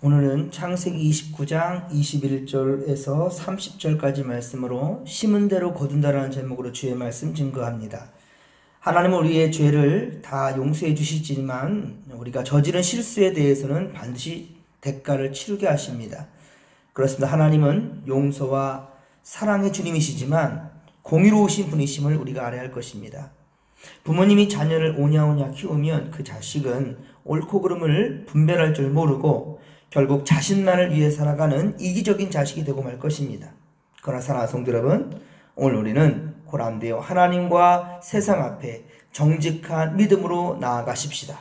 오늘은 창세기 29장 21절에서 30절까지 말씀으로 심은 대로 거둔다라는 제목으로 주의 말씀 증거합니다. 하나님은 우리의 죄를 다 용서해 주시지만 우리가 저지른 실수에 대해서는 반드시 대가를 치르게 하십니다. 그렇습니다. 하나님은 용서와 사랑의 주님이시지만 공의로우신 분이심을 우리가 알아야 할 것입니다. 부모님이 자녀를 오냐오냐 키우면 그 자식은 옳고 그름을 분별할 줄 모르고 결국 자신만을 위해 살아가는 이기적인 자식이 되고 말 것입니다. 그러나 사랑하는 성도 여러분, 오늘 우리는 고람되어 하나님과 세상 앞에 정직한 믿음으로 나아가십시다.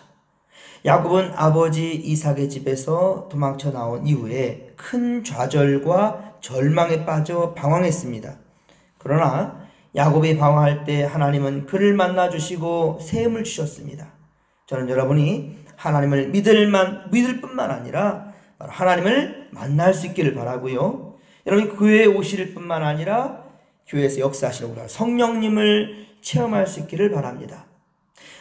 야곱은 아버지 이삭의 집에서 도망쳐 나온 이후에 큰 좌절과 절망에 빠져 방황했습니다. 그러나 야곱이 방황할 때 하나님은 그를 만나 주시고 새 힘을 주셨습니다. 저는 여러분이 하나님을 믿을 뿐만 아니라 하나님을 만날 수 있기를 바라고요. 여러분이 교회에 오실 뿐만 아니라 교회에서 역사하시는 성령님을 체험할 수 있기를 바랍니다.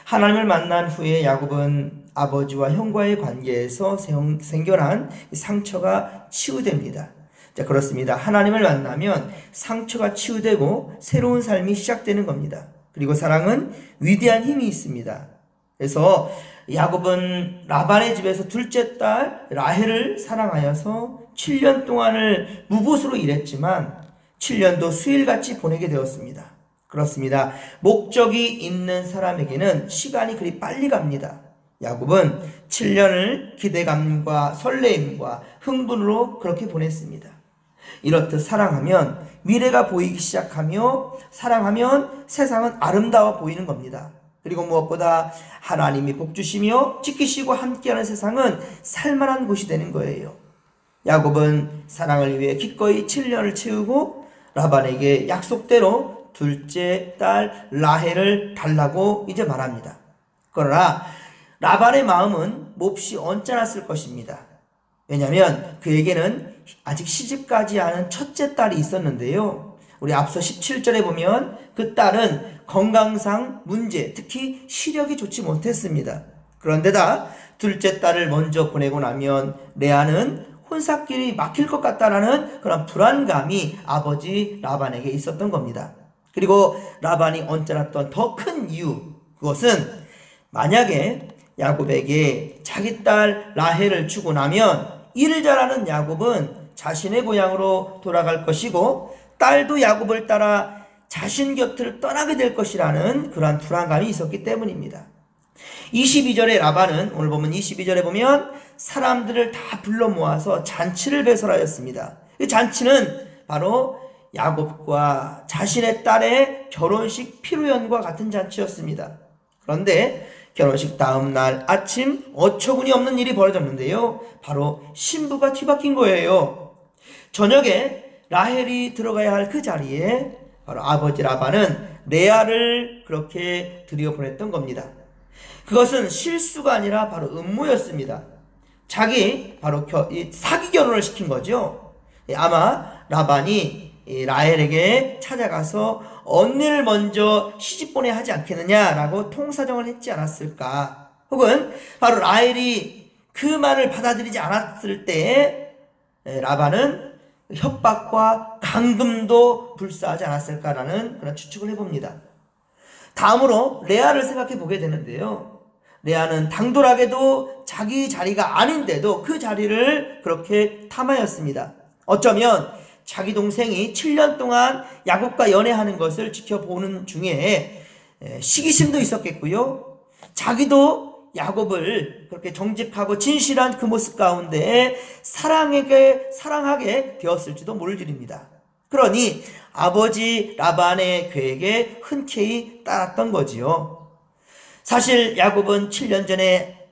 하나님을 만난 후에 야곱은 아버지와 형과의 관계에서 생겨난 상처가 치유됩니다. 자, 그렇습니다. 하나님을 만나면 상처가 치유되고 새로운 삶이 시작되는 겁니다. 그리고 사랑은 위대한 힘이 있습니다. 그래서 야곱은 라반의 집에서 둘째 딸 라헬을 사랑하여서 7년 동안을 무보수로 일했지만 7년도 수일같이 보내게 되었습니다. 그렇습니다. 목적이 있는 사람에게는 시간이 그리 빨리 갑니다. 야곱은 7년을 기대감과 설레임과 흥분으로 그렇게 보냈습니다. 이렇듯 사랑하면 미래가 보이기 시작하며 사랑하면 세상은 아름다워 보이는 겁니다. 그리고 무엇보다 하나님이 복주시며 지키시고 함께하는 세상은 살만한 곳이 되는 거예요. 야곱은 사랑을 위해 기꺼이 7년을 채우고 라반에게 약속대로 둘째 딸 라헬을 달라고 이제 말합니다. 그러나 라반의 마음은 몹시 언짢았을 것입니다. 왜냐하면 그에게는 아직 시집가지 않은 첫째 딸이 있었는데요. 우리 앞서 17절에 보면 그 딸은 건강상 문제, 특히 시력이 좋지 못했습니다. 그런데다 둘째 딸을 먼저 보내고 나면 레아는 혼사길이 막힐 것 같다라는 그런 불안감이 아버지 라반에게 있었던 겁니다. 그리고 라반이 언짢았던 더 큰 이유, 그것은 만약에 야곱에게 자기 딸 라헬을 주고 나면 일을 잘하는 야곱은 자신의 고향으로 돌아갈 것이고 딸도 야곱을 따라 자신 곁을 떠나게 될 것이라는 그러한 불안감이 있었기 때문입니다. 22절에 라반은 오늘 보면 22절에 보면 사람들을 다 불러 모아서 잔치를 배설하였습니다. 이 잔치는 바로 야곱과 자신의 딸의 결혼식 피로연과 같은 잔치였습니다. 그런데 결혼식 다음 날 아침 어처구니 없는 일이 벌어졌는데요. 바로 신부가 뒤바뀐 거예요. 저녁에 라헬이 들어가야 할 그 자리에 바로 아버지 라반은 레아를 그렇게 들여보냈던 겁니다. 그것은 실수가 아니라 바로 음모였습니다. 자기 바로 사기 결혼을 시킨 거죠. 아마 라반이 라헬에게 찾아가서 언니를 먼저 시집 보내야 하지 않겠느냐라고 통사정을 했지 않았을까. 혹은 바로 라헬이 그 말을 받아들이지 않았을 때 라반은 협박과 감금도 불사하지 않았을까라는 그런 추측을 해봅니다. 다음으로 레아를 생각해 보게 되는데요. 레아는 당돌하게도 자기 자리가 아닌데도 그 자리를 그렇게 탐하였습니다. 어쩌면 자기 동생이 7년 동안 야곱과 연애하는 것을 지켜보는 중에 시기심도 있었겠고요. 자기도 야곱을 그렇게 정직하고 진실한 그 모습 가운데 사랑하게 되었을지도 모를 일입니다. 그러니 아버지 라반의 계획에 흔쾌히 따랐던 거지요. 사실 야곱은 7년 전에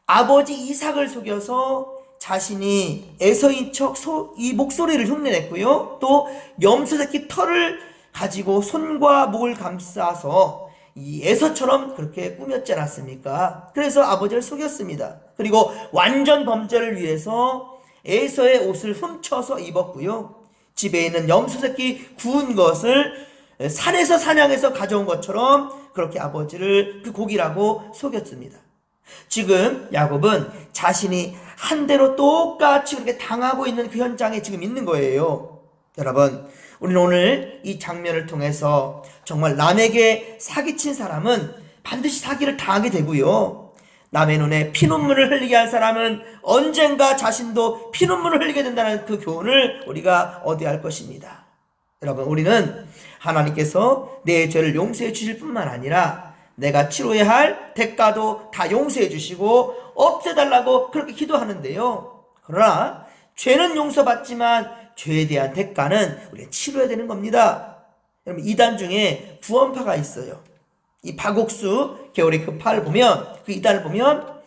아버지 이삭을 속여서 자신이 에서인 척 이 목소리를 흉내냈고요. 또 염소 새끼 털을 가지고 손과 목을 감싸서 이 에서처럼 그렇게 꾸몄지 않았습니까? 그래서 아버지를 속였습니다. 그리고 완전 범죄를 위해서 에서의 옷을 훔쳐서 입었고요. 집에 있는 염소 새끼 구운 것을 산에서 사냥해서 가져온 것처럼 그렇게 아버지를 그 고기라고 속였습니다. 지금 야곱은 자신이 한 대로 똑같이 그렇게 당하고 있는 그 현장에 지금 있는 거예요. 여러분, 우리는 오늘 이 장면을 통해서 정말 남에게 사기친 사람은 반드시 사기를 당하게 되고요, 남의 눈에 피눈물을 흘리게 한 사람은 언젠가 자신도 피눈물을 흘리게 된다는 그 교훈을 우리가 얻어야 할 것입니다. 여러분, 우리는 하나님께서 내 죄를 용서해 주실 뿐만 아니라 내가 치러야 할 대가도 다 용서해 주시고 없애달라고 그렇게 기도하는데요, 그러나 죄는 용서받지만 죄에 대한 대가는 우리가 치러야 되는 겁니다. 여러분, 이단 중에 구원파가 있어요. 이 박옥수 계열의 그 파를 보면, 그 이단을 보면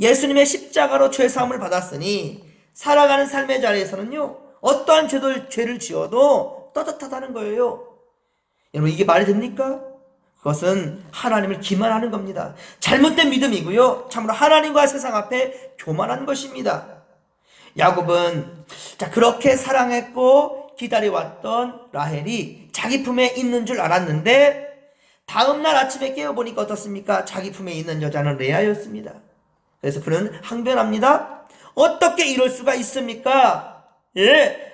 예수님의 십자가로 죄사함을 받았으니 살아가는 삶의 자리에서는요, 어떠한 죄를 지어도 떳떳하다는 거예요. 여러분, 이게 말이 됩니까? 그것은 하나님을 기만하는 겁니다. 잘못된 믿음이고요, 참으로 하나님과 세상 앞에 교만한 것입니다. 야곱은 그렇게 사랑했고 기다려왔던 라헬이 자기 품에 있는 줄 알았는데 다음날 아침에 깨어보니까 어떻습니까? 자기 품에 있는 여자는 레아였습니다. 그래서 그는 항변합니다. 어떻게 이럴 수가 있습니까?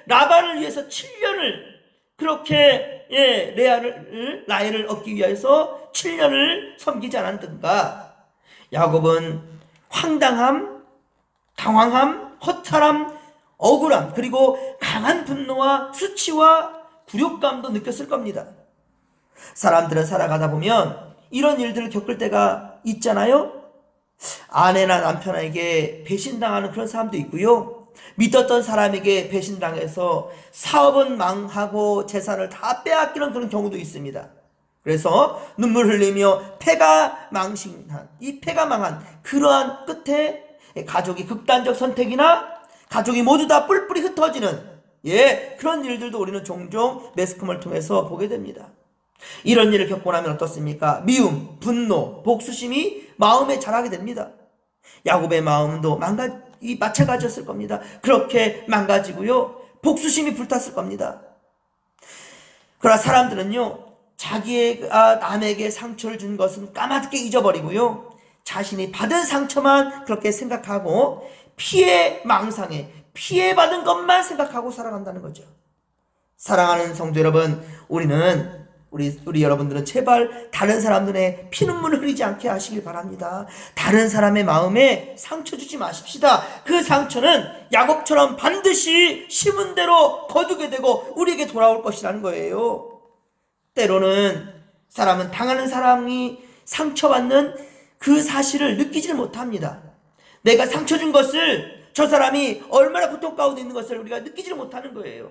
라반을 위해서 7년을 그렇게 라헬을 얻기 위해서 7년을 섬기지 않았던가? 야곱은 황당함, 당황함, 허탈함, 억울함, 그리고 강한 분노와 수치와 굴욕감도 느꼈을 겁니다. 사람들은 살아가다 보면 이런 일들을 겪을 때가 있잖아요. 아내나 남편에게 배신당하는 그런 사람도 있고요, 믿었던 사람에게 배신당해서 사업은 망하고 재산을 다 빼앗기는 그런 경우도 있습니다. 그래서 눈물 흘리며 패가 망한 그러한 끝에 가족이 극단적 선택이나 가족이 모두 다 뿔뿔이 흩어지는 그런 일들도 우리는 종종 매스컴을 통해서 보게 됩니다. 이런 일을 겪고 나면 어떻습니까? 미움, 분노, 복수심이 마음에 자라게 됩니다. 야곱의 마음도 마찬가지였을 겁니다. 그렇게 망가지고요, 복수심이 불탔을 겁니다. 그러나 사람들은요, 자기가 남에게 상처를 준 것은 까맣게 잊어버리고요, 자신이 받은 상처만 그렇게 생각하고 피해망상에 피해받은 것만 생각하고 살아간다는 거죠. 사랑하는 성도 여러분, 우리 여러분들은 제발 다른 사람들의 피눈물을 흘리지 않게 하시길 바랍니다. 다른 사람의 마음에 상처 주지 마십시다. 그 상처는 야곱처럼 반드시 심은 대로 거두게 되고 우리에게 돌아올 것이라는 거예요. 때로는 사람은 당하는 사람이 상처받는 그 사실을 느끼지를 못합니다. 내가 상처 준 것을, 저 사람이 얼마나 고통 가운데 있는 것을 우리가 느끼지를 못하는 거예요.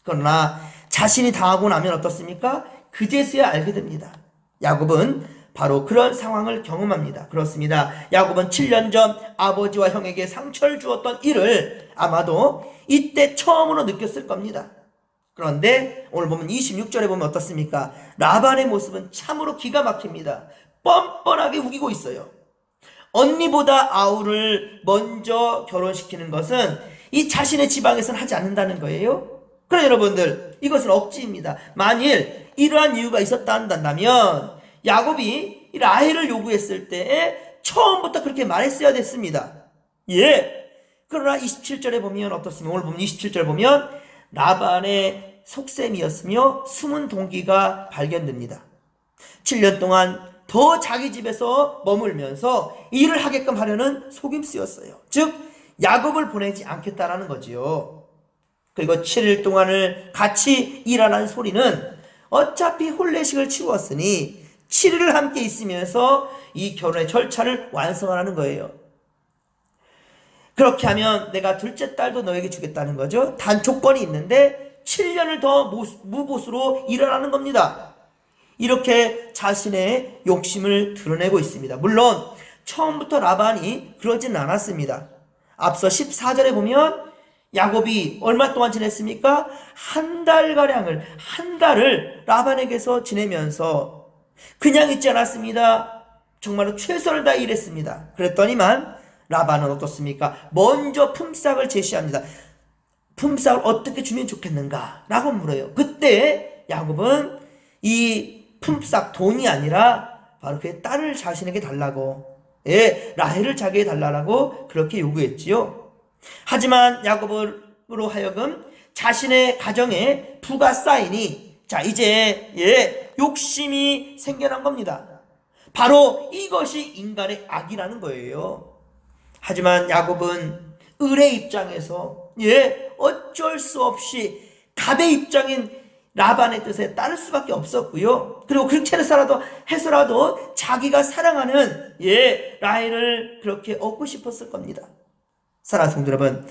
그러나 자신이 당하고 나면 어떻습니까? 그제서야 알게 됩니다. 야곱은 바로 그런 상황을 경험합니다. 그렇습니다. 야곱은 7년 전 아버지와 형에게 상처를 주었던 일을 아마도 이때 처음으로 느꼈을 겁니다. 그런데 오늘 보면 26절에 보면 어떻습니까? 라반의 모습은 참으로 기가 막힙니다. 뻔뻔하게 우기고 있어요. 언니보다 아우를 먼저 결혼시키는 것은 이 자신의 지방에서는 하지 않는다는 거예요. 그럼 여러분들, 이것은 억지입니다. 만일 이러한 이유가 있었다 한다면 야곱이 라헬을 요구했을 때 처음부터 그렇게 말했어야 됐습니다. 그러나 27절에 보면 어떻습니까? 오늘 보면 27절 보면 라반의 속셈이었으며 숨은 동기가 발견됩니다. 7년 동안 더 자기 집에서 머물면서 일을 하게끔 하려는 속임수였어요. 즉 야곱을 보내지 않겠다라는 거지요. 그리고 7일 동안을 같이 일하라는 소리는 어차피 혼례식을 치루었으니 7일을 함께 있으면서 이 결혼의 절차를 완성하라는 거예요. 그렇게 하면 내가 둘째 딸도 너에게 주겠다는 거죠. 단 조건이 있는데 7년을 더 무보수로 일하라는 겁니다. 이렇게 자신의 욕심을 드러내고 있습니다. 물론 처음부터 라반이 그러진 않았습니다. 앞서 14절에 보면 야곱이 얼마 동안 지냈습니까? 한 달을 라반에게서 지내면서 그냥 있지 않았습니다. 정말로 최선을 다해 일했습니다. 그랬더니만 라반은 어떻습니까? 먼저 품삯을 제시합니다. 품삯을 어떻게 주면 좋겠는가? 라고 물어요. 그때 야곱은 이 품삯 돈이 아니라 바로 그의 딸을 자신에게 달라고, 라헬을 자기에게 달라고 그렇게 요구했지요. 하지만 야곱으로 하여금 자신의 가정에 부가 쌓이니 자 이제 욕심이 생겨난 겁니다. 바로 이것이 인간의 악이라는 거예요. 하지만 야곱은 을의 입장에서 어쩔 수 없이 갑의 입장인 라반의 뜻에 따를 수밖에 없었고요. 그리고 그렇게 해서라도 자기가 사랑하는 라헬을 그렇게 얻고 싶었을 겁니다. 사랑하는 성도 여러분,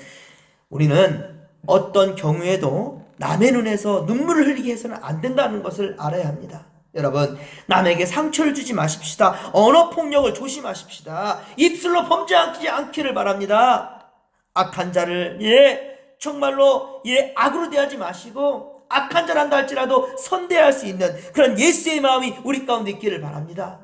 우리는 어떤 경우에도 남의 눈에서 눈물을 흘리게 해서는 안 된다는 것을 알아야 합니다. 여러분, 남에게 상처를 주지 마십시다. 언어폭력을 조심하십시다. 입술로 범죄하지 않기를 바랍니다. 악한 자를 정말로 악으로 대하지 마시고 악한 자를 한다 할지라도 선대할 수 있는 그런 예수의 마음이 우리 가운데 있기를 바랍니다.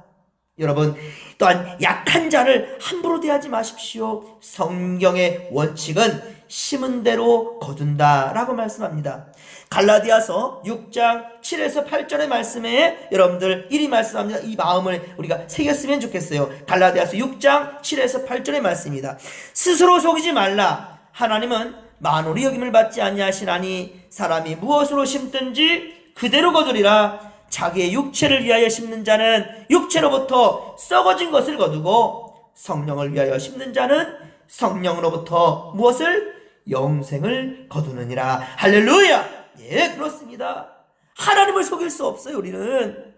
여러분, 또한 약한 자를 함부로 대하지 마십시오. 성경의 원칙은 심은 대로 거둔다 라고 말씀합니다. 갈라디아서 6장 7에서 8절의 말씀에 여러분들 이리 말씀합니다. 이 마음을 우리가 새겼으면 좋겠어요. 갈라디아서 6장 7에서 8절의 말씀입니다. 스스로 속이지 말라. 하나님은 만홀히 여김을 받지 아니하시나니 사람이 무엇으로 심든지 그대로 거두리라. 자기의 육체를 위하여 심는 자는 육체로부터 썩어진 것을 거두고 성령을 위하여 심는 자는 성령으로부터 무엇을? 영생을 거두느니라. 할렐루야. 그렇습니다. 하나님을 속일 수 없어요. 우리는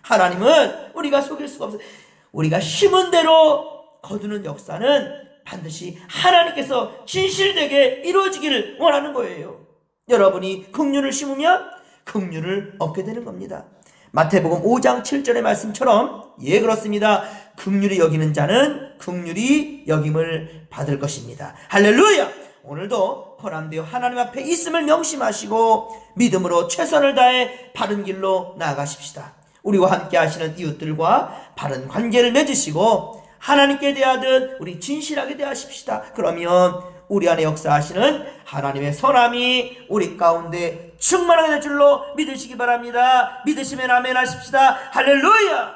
하나님은 우리가 속일 수가 없어요. 우리가 심은 대로 거두는 역사는 반드시 하나님께서 진실되게 이루어지기를 원하는 거예요. 여러분이 긍휼을 심으면 긍휼을 얻게 되는 겁니다. 마태복음 5장 7절의 말씀처럼 그렇습니다. 긍휼히 여기는 자는 긍휼히 여김을 받을 것입니다. 할렐루야. 오늘도 허남되어 하나님 앞에 있음을 명심하시고 믿음으로 최선을 다해 바른 길로 나아가십시다. 우리와 함께 하시는 이웃들과 바른 관계를 맺으시고 하나님께 대하듯 우리 진실하게 대하십시다. 그러면 우리 안에 역사하시는 하나님의 선함이 우리 가운데 충만하게 될 줄로 믿으시기 바랍니다. 믿으시면 아멘 하십시다. 할렐루야.